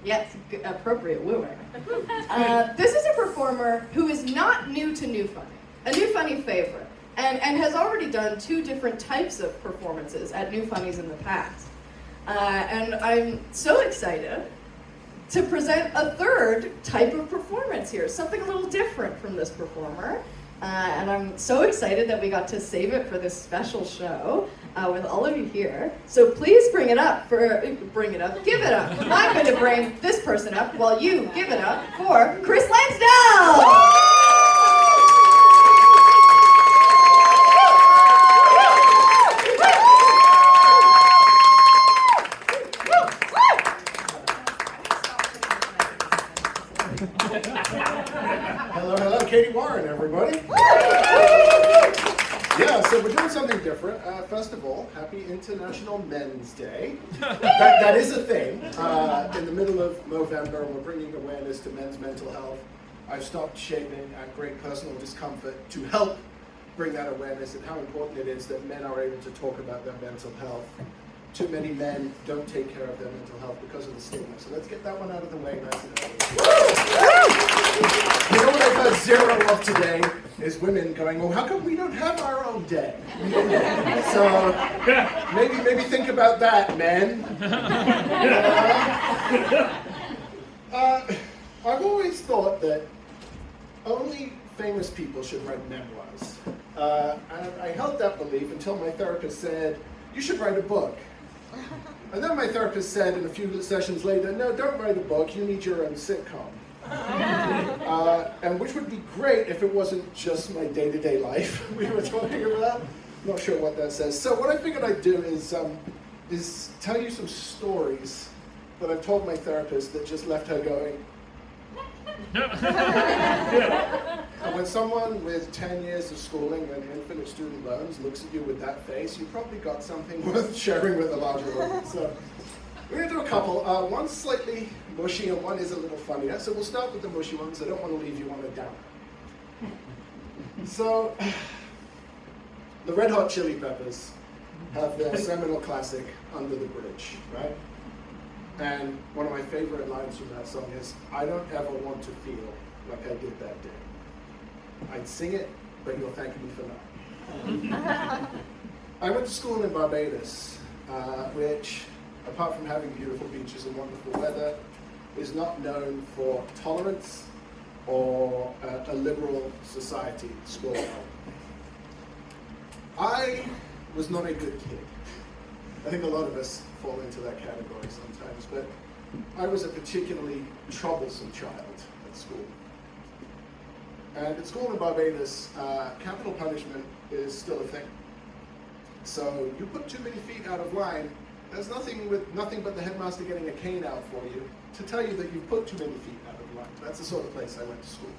Yes, appropriate wooing. This is a performer who is not new to NewFunny, a NewFunny favorite, and has already done 2 different types of performances at NewFunnies in the past. And I'm so excited to present a 3rd type of performance here, something a little different from this performer. And I'm so excited that we got to save it for this special show with all of you here. So please give it up. I'm going to bring this person up while you give it up for Chris Lansdale! Hello, Katie Warren, everybody. Yeah, so we're doing something different. First of all, happy International Men's Day. That is a thing. In the middle of November, we're bringing awareness to men's mental health. I've stopped shaving at great personal discomfort to help bring that awareness and how important it is that men are able to talk about their mental health. Too many men don't take care of their mental health because of the stigma. So let's get that one out of the way nice and early. You know what I've heard 0 of today is women going, well, how come we don't have our own day? So maybe think about that, men. I've always thought that only famous people should write memoirs. And I held that belief until my therapist said, you should write a book. And then my therapist said in a few sessions later, no, don't write a book, you need your own sitcom. And which would be great if it wasn't just my day-to-day life we were talking about. Not sure what that says. So what I figured I'd do is tell you some stories that I've told my therapist that just left her going. And when someone with 10 years of schooling and infinite student loans looks at you with that face, you probably got something worth sharing with a larger audience. So we're going to do a couple. One's slightly mushy and one is a little funnier. So we'll start with the mushy ones. I don't want to leave you on a downer. So the Red Hot Chili Peppers have their seminal classic, Under the Bridge, right? And one of my favorite lines from that song is, I don't ever want to feel like I did that day. I'd sing it, but you'll thank me for not. I went to school in Barbados, which, apart from having beautiful beaches and wonderful weather, is not known for tolerance or a liberal society school. I was not a good kid. I think a lot of us fall into that category sometimes, but I was a particularly troublesome child at school. And at school in Barbados, capital punishment is still a thing. So you put too many feet out of line, there's nothing but the headmaster getting a cane out for you to tell you that you've put too many feet out of line. That's the sort of place I went to school.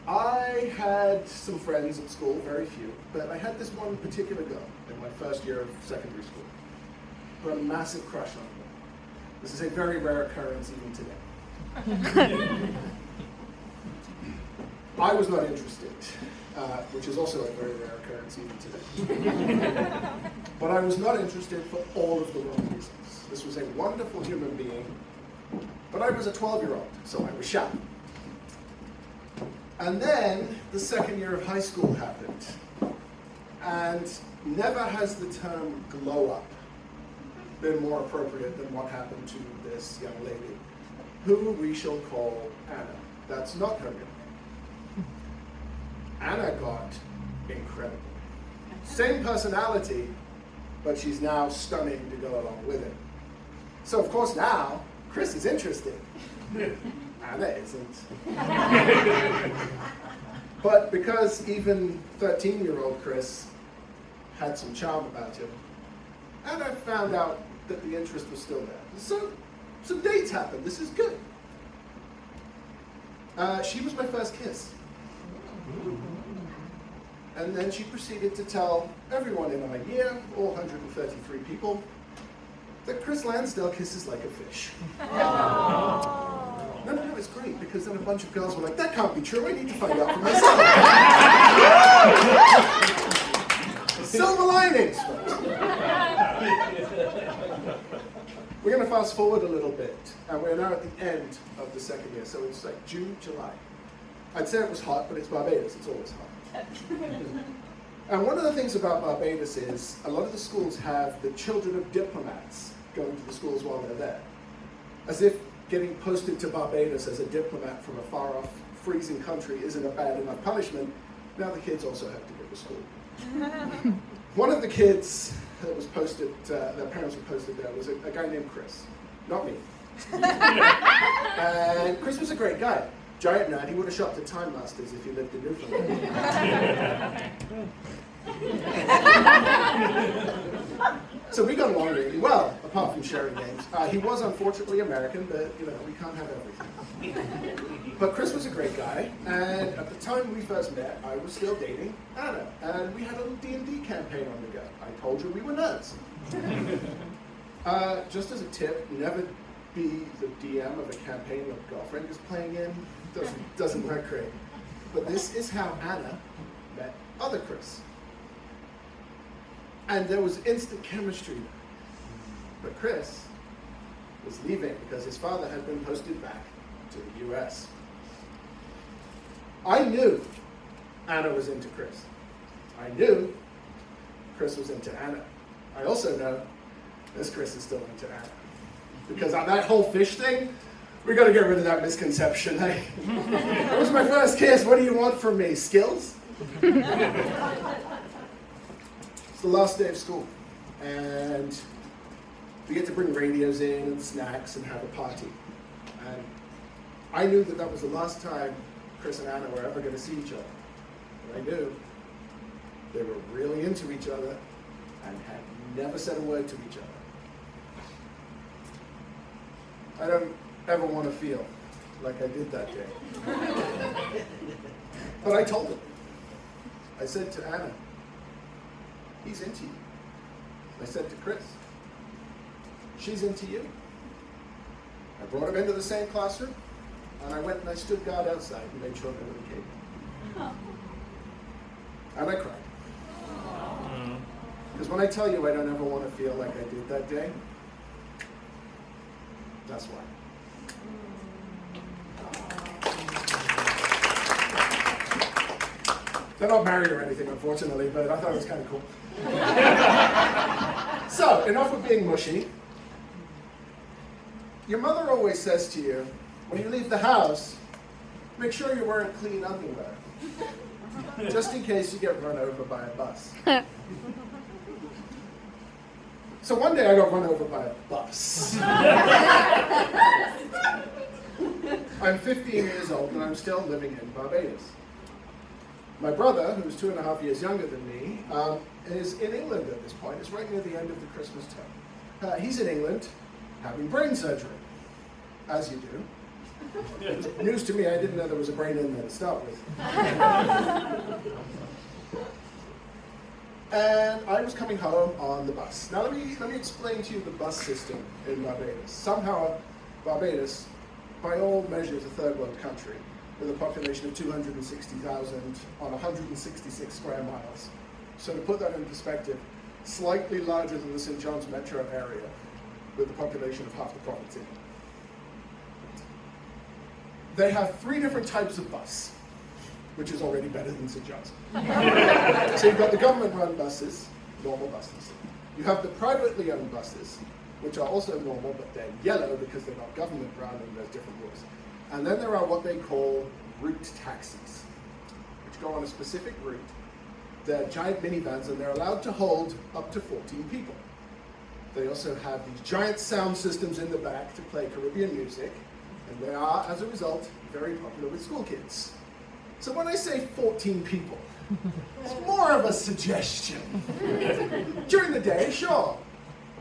I had some friends at school, very few, but I had this one particular girl in my first year of secondary school who had a massive crush on me. This is a very rare occurrence even today. I was not interested, which is also a very rare occurrence even today. But I was not interested for all of the wrong reasons. This was a wonderful human being, but I was a 12-year-old, so I was shy. And then the second year of high school happened, and never has the term glow up been more appropriate than what happened to this young lady, who we shall call Anna. That's not her name. Anna got incredible. Same personality, but she's now stunning to go along with it. So of course now, Chris is interested. Anna isn't. But because even 13-year-old Chris had some charm about him, Anna found out that the interest was still there. So some dates happened. This is good. She was my first kiss. And then she proceeded to tell everyone in our year, all 133 people, that Chris Lansdale kisses like a fish. No, it's great, because then a bunch of girls were like, that can't be true, I need to find out for myself. Silver linings, folks. We're going to fast forward a little bit, and we're now at the end of the second year, so it's like June, July. I'd say it was hot, but it's Barbados, it's always hot. And one of the things about Barbados is a lot of the schools have the children of diplomats going to the schools while they're there. As if getting posted to Barbados as a diplomat from a far-off, freezing country isn't a bad enough punishment, now the kids also have to go to school. One of the kids that was posted, their parents were posted there, was a guy named Chris. Not me. And Chris was a great guy. Giant nerd, he would have shopped at Time Masters if he lived in Newfoundland. So we got along really well, apart from sharing names. He was unfortunately American, but you know, we can't have everything. But Chris was a great guy, and at the time we first met, I was still dating Anna, and we had a little D&D campaign on the go. I told you we were nerds. Just as a tip, never be the DM of a campaign your girlfriend is playing in. Doesn't work great. But this is how Anna met other Chris. And there was instant chemistry there. But Chris was leaving because his father had been posted back to the US. I knew Anna was into Chris. I knew Chris was into Anna. I also know this Chris is still into Anna. Because on that whole fish thing, we got to get rid of that misconception. Hey, that was my first kiss. What do you want from me? Skills? It's the last day of school, and we get to bring radios in and snacks and have a party. And I knew that that was the last time Chris and Anna were ever going to see each other. But I knew they were really into each other and had never said a word to each other. I don't ever want to feel like I did that day. But I told him. I said to Anna, he's into you. I said to Chris, she's into you. I brought him into the same classroom, and I went and I stood guard outside and made sure nobody came. And I cried. Because when I tell you I don't ever want to feel like I did that day, that's why. They're not married or anything, unfortunately, but I thought it was kind of cool. So, enough of being mushy. Your mother always says to you, when you leave the house, make sure you're wearing clean underwear, just in case you get run over by a bus. So one day I got run over by a bus. I'm 15 years old and I'm still living in Barbados. My brother, who's 2.5 years younger than me, is in England at this point. It's right near the end of the Christmas term. He's in England having brain surgery, as you do. News to me, I didn't know there was a brain in there to start with. And I was coming home on the bus. Now let me explain to you the bus system in Barbados. Somehow Barbados, by all measures, a third world country with a population of 260,000 on 166 square miles. So to put that in perspective, slightly larger than the St. John's metro area with a population of half the province in it. They have 3 different types of bus, which is already better than St. John's. So you've got the government-run buses, normal buses. You have the privately owned buses, which are also normal, but they're yellow because they're not government-run and there's different rules. And then there are what they call route taxis, which go on a specific route. They're giant minivans and they're allowed to hold up to 14 people. They also have these giant sound systems in the back to play Caribbean music, and they are, as a result, very popular with school kids. So when I say 14 people, it's more of a suggestion. During the day, sure.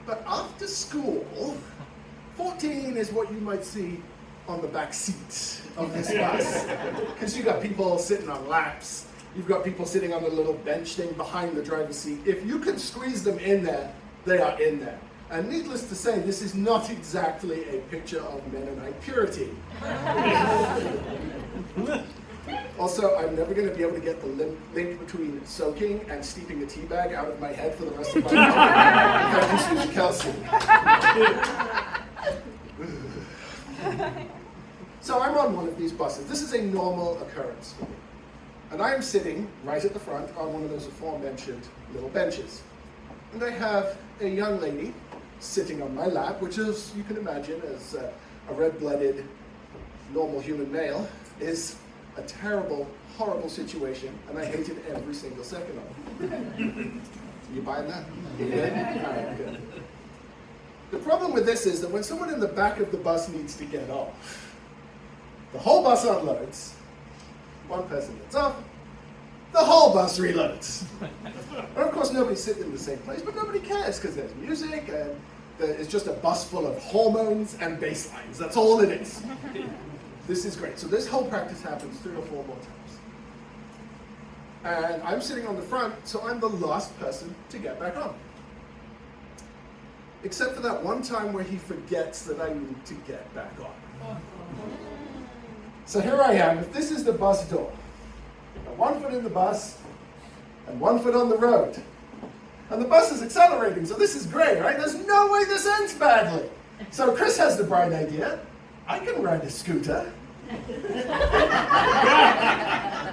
But after school, 14 is what you might see on the back seat of this bus. Because you've got people sitting on laps, you've got people sitting on the little bench thing behind the driver's seat. If you can squeeze them in there, they are in there. And needless to say, this is not exactly a picture of Mennonite purity. Also, I'm never going to be able to get the link between soaking and steeping a tea bag out of my head for the rest of my life. Thank you, Susie Kelsey. buses. This is a normal occurrence for me. And I am sitting right at the front on one of those aforementioned little benches. And I have a young lady sitting on my lap, which is, you can imagine, as a red-blooded, normal human male, is a terrible, horrible situation, and I hate it every single second of it. You buying that? You good? All right, good. The problem with this is that when someone in the back of the bus needs to get off, the whole bus unloads, one person gets off, the whole bus reloads. And of course nobody's sitting in the same place, but nobody cares because there's music and it's just a bus full of hormones and bass lines. That's all it is. This is great. So this whole practice happens 3 or 4 more times. And I'm sitting on the front, so I'm the last person to get back on. Except for that one time where he forgets that I need to get back on. So here I am. If this is the bus door, got 1 foot in the bus and 1 foot on the road. And the bus is accelerating, so this is great, right? There's no way this ends badly. So Chris has the bright idea. I can ride a scooter.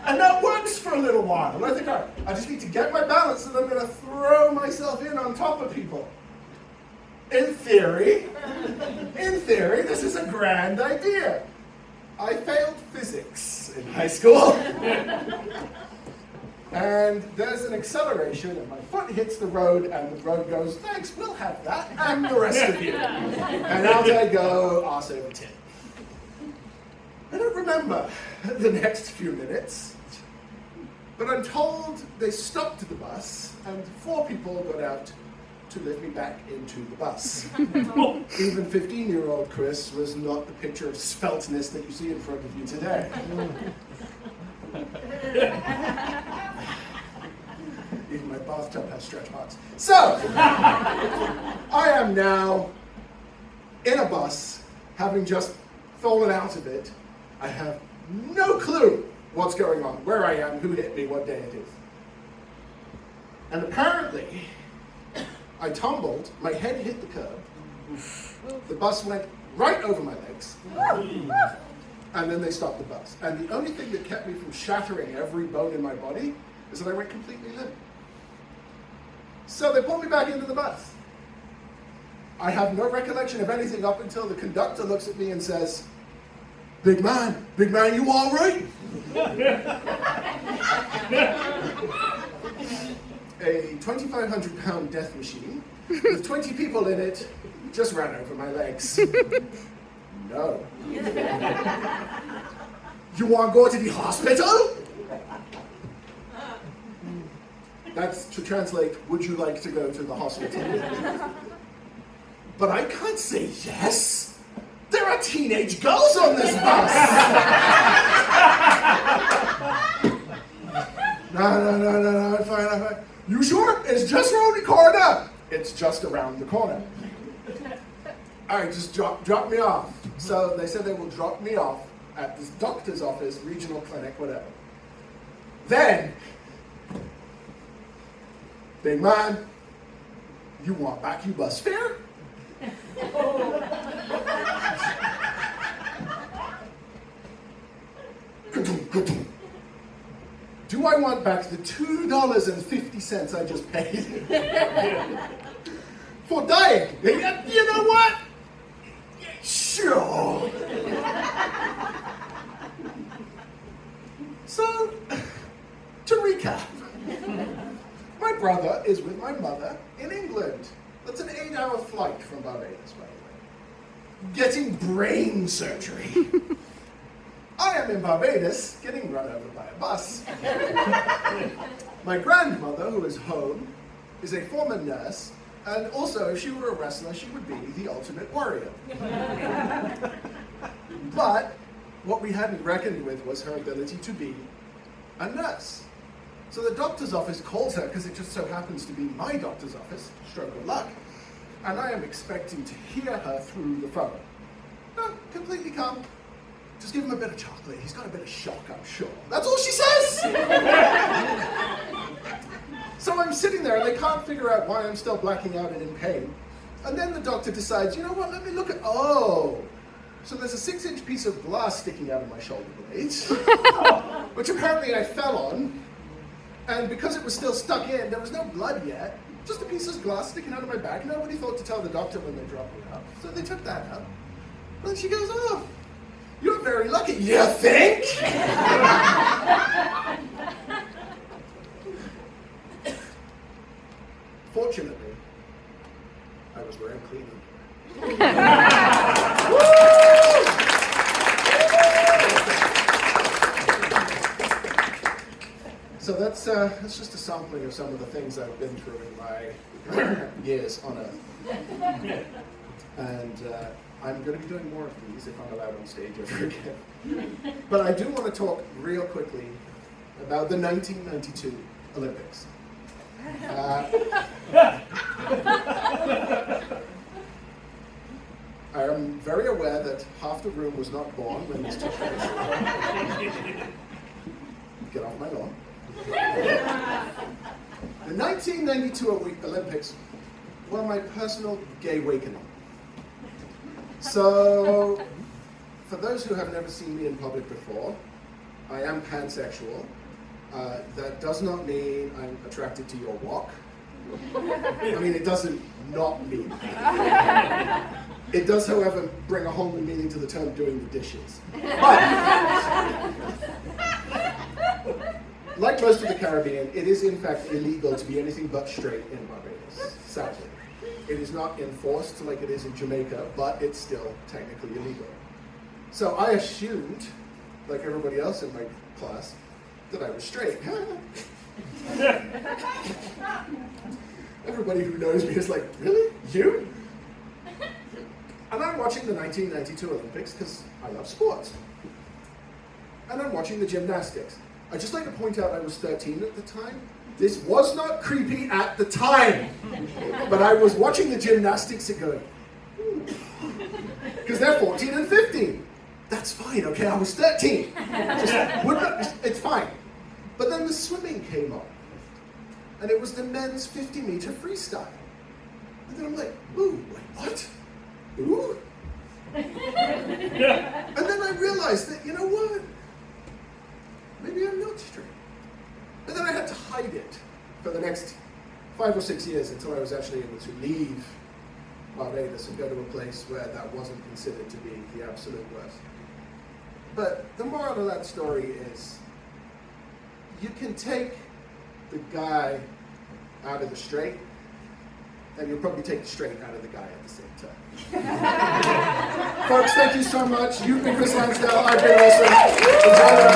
And that works for a little while. And I think, all right, I just need to get my balance and I'm going to throw myself in on top of people. In theory, this is a grand idea. I failed physics in high school. And there's an acceleration, and my foot hits the road, and the road goes, thanks, we'll have that, and the rest of you. And out I go, arse over tin. I don't remember the next few minutes, but I'm told they stopped the bus, and 4 people got out to lift me back into the bus. Even 15-year-old Chris was not the picture of svelteness that you see in front of you today. Even my bathtub has stretch marks. So, I am now in a bus, having just fallen out of it. I have no clue what's going on, where I am, who hit me, what day it is. And apparently, I tumbled, my head hit the curb, the bus went right over my legs, and then they stopped the bus. And the only thing that kept me from shattering every bone in my body is that I went completely limp. So they pulled me back into the bus. I have no recollection of anything up until the conductor looks at me and says, big man, you all right? A 2,500-pound death machine with 20 people in it just ran over my legs. No. You want to go to the hospital? That's to translate, would you like to go to the hospital? But I can't say yes. There are teenage girls on this bus. No, I'm fine. You sure? It's just around the corner. It's just around the corner. All right, just drop me off. So they said they will drop me off at this doctor's office, regional clinic, whatever. Then, big man, you want back your bus fare? Do I want back the $2.50 I just paid for dying? You know what? Sure. So, to recap, my brother is with my mother in England. That's an 8-hour flight from Barbados, by the way. Getting brain surgery. I am in Barbados, getting run over by a bus. My grandmother, who is home, is a former nurse, and also, if she were a wrestler, she would be the ultimate warrior. But what we hadn't reckoned with was her ability to be a nurse. So the doctor's office calls her, because it just so happens to be my doctor's office, stroke of luck, and I am expecting to hear her through the phone. No, completely calm. Just give him a bit of chocolate. He's got a bit of shock, I'm sure. That's all she says! So I'm sitting there, and they can't figure out why I'm still blacking out and in pain. And then the doctor decides, you know what, let me look at, oh, So there's a 6-inch piece of glass sticking out of my shoulder blades, which apparently I fell on, and because it was still stuck in, there was no blood yet, just a piece of glass sticking out of my back. Nobody thought to tell the doctor when they dropped me out, so they took that out. And she goes, oh, you're very lucky. You think? Fortunately, I was wearing clean underwear. So that's just a sampling of some of the things I've been through in my years on Earth. And I'm going to be doing more of these if I'm allowed on stage ever again. But I do want to talk real quickly about the 1992 Olympics. I am very aware that half the room was not born when this took place. Get off my lawn. The 1992 Olympics were my personal gay awakening. So, for those who have never seen me in public before, I am pansexual. That does not mean I'm attracted to your walk. I mean, it doesn't not mean that. It does, however, bring a whole new meaning to the term doing the dishes. But, like most of the Caribbean, it is in fact illegal to be anything but straight in Barbados, sadly. It is not enforced like it is in Jamaica, but it's still technically illegal. So I assumed, like everybody else in my class, that I was straight. Everybody who knows me is like, really? You? And I'm watching the 1992 Olympics because I love sports. And I'm watching the gymnastics. I'd just like to point out I was 13 at the time. This was not creepy at the time. But I was watching the gymnastics and going, because they're 14 and 15. That's fine, okay? I was 13. It's fine. But then the swimming came on. And it was the men's 50-meter freestyle. And then I'm like, ooh, wait, what? Ooh? And then I realized that, you know what? Maybe I'm not straight. And then I had to hide it for the next 5 or 6 years until I was actually able to leave Barbados and go to a place where that wasn't considered to be the absolute worst. But the moral of that story is, you can take the guy out of the straight, and you'll probably take the straight out of the guy at the same time. Folks, thank you so much. You've been Chris Lansdale. I've been awesome. Enjoy the